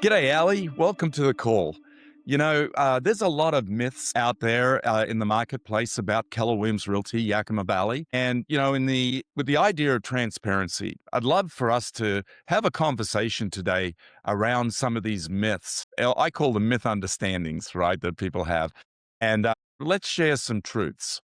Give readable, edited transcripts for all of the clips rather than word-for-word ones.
G'day, Ali. Welcome to the call. There's a lot of myths out there in the marketplace about Keller Williams Realty, Yakima Valley, and with the idea of transparency, I'd love for us to have a conversation today around some of these myths. I call them myth understandings, right, that people have, and let's share some truths.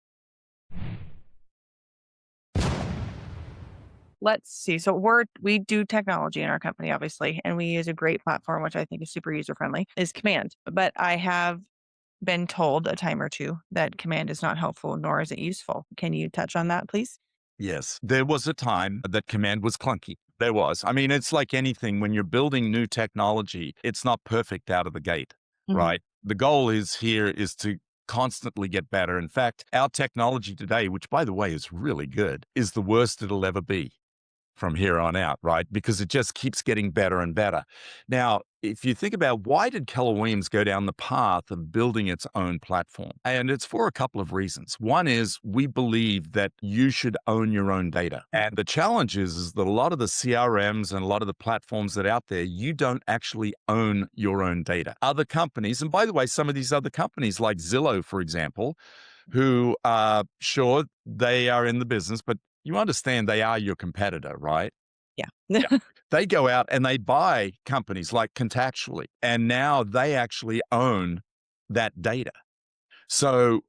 Let's see. So we do technology in our company, obviously, and we use a great platform, which I think is super user friendly, is Command. But I have been told a time or two that Command is not helpful, nor is it useful. Can you touch on that, please? Yes, there was a time that Command was clunky. There was. I mean, it's like anything when you're building new technology, it's not perfect out of the gate, Mhm. right? The goal is to constantly get better. In fact, our technology today, which by the way is really good, is the worst it'll ever be from here on out, right? Because it just keeps getting better and better. Now, if you think about why did Keller Williams go down the path of building its own platform? And it's for a couple of reasons. One is we believe that you should own your own data. And the challenge is that a lot of the CRMs and a lot of the platforms that are out there, you don't actually own your own data. Other companies, and by the way, some of these other companies like Zillow, for example, who sure they are in the business, but you understand they are your competitor, right? Yeah. Yeah. They go out and they buy companies like Contactually, and now they actually own that data. So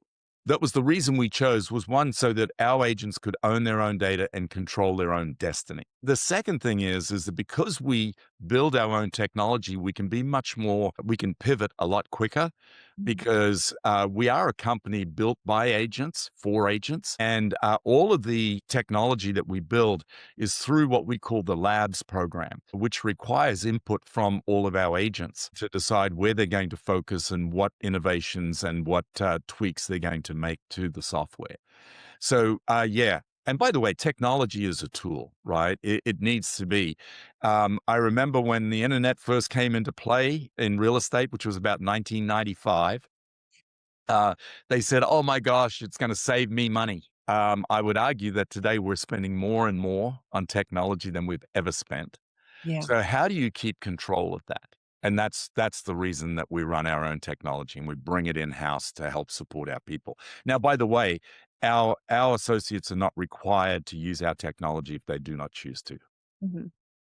that was the reason we chose was one, so that our agents could own their own data and control their own destiny. The second thing is that because we build our own technology, we can we can pivot a lot quicker Mhm. because we are a company built by agents for agents. And all of the technology that we build is through what we call the labs program, which requires input from all of our agents to decide where they're going to focus and what innovations and what tweaks they're going to make to the software. So, yeah. And by the way, technology is a tool, right? It needs to be. I remember when the internet first came into play in real estate, which was about 1995. Uh, they said, "Oh my gosh, it's going to save me money." I would argue that today we're spending more and more on technology than we've ever spent. Yeah. So how do you keep control of that? And that's the reason that we run our own technology and we bring it in-house to help support our people. Now, by the way, our associates are not required to use our technology if they do not choose to, Mhm.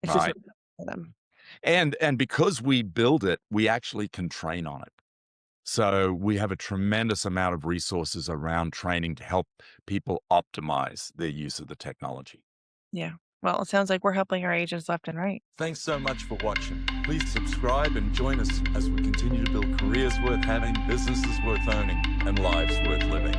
It's just right? really for them. And because we build it, we actually can train on it. So we have a tremendous amount of resources around training to help people optimize their use of the technology. Yeah. Well, it sounds like we're helping our agents left and right. Thanks so much for watching. Please subscribe and join us as we continue to build careers worth having, businesses worth owning, and lives worth living.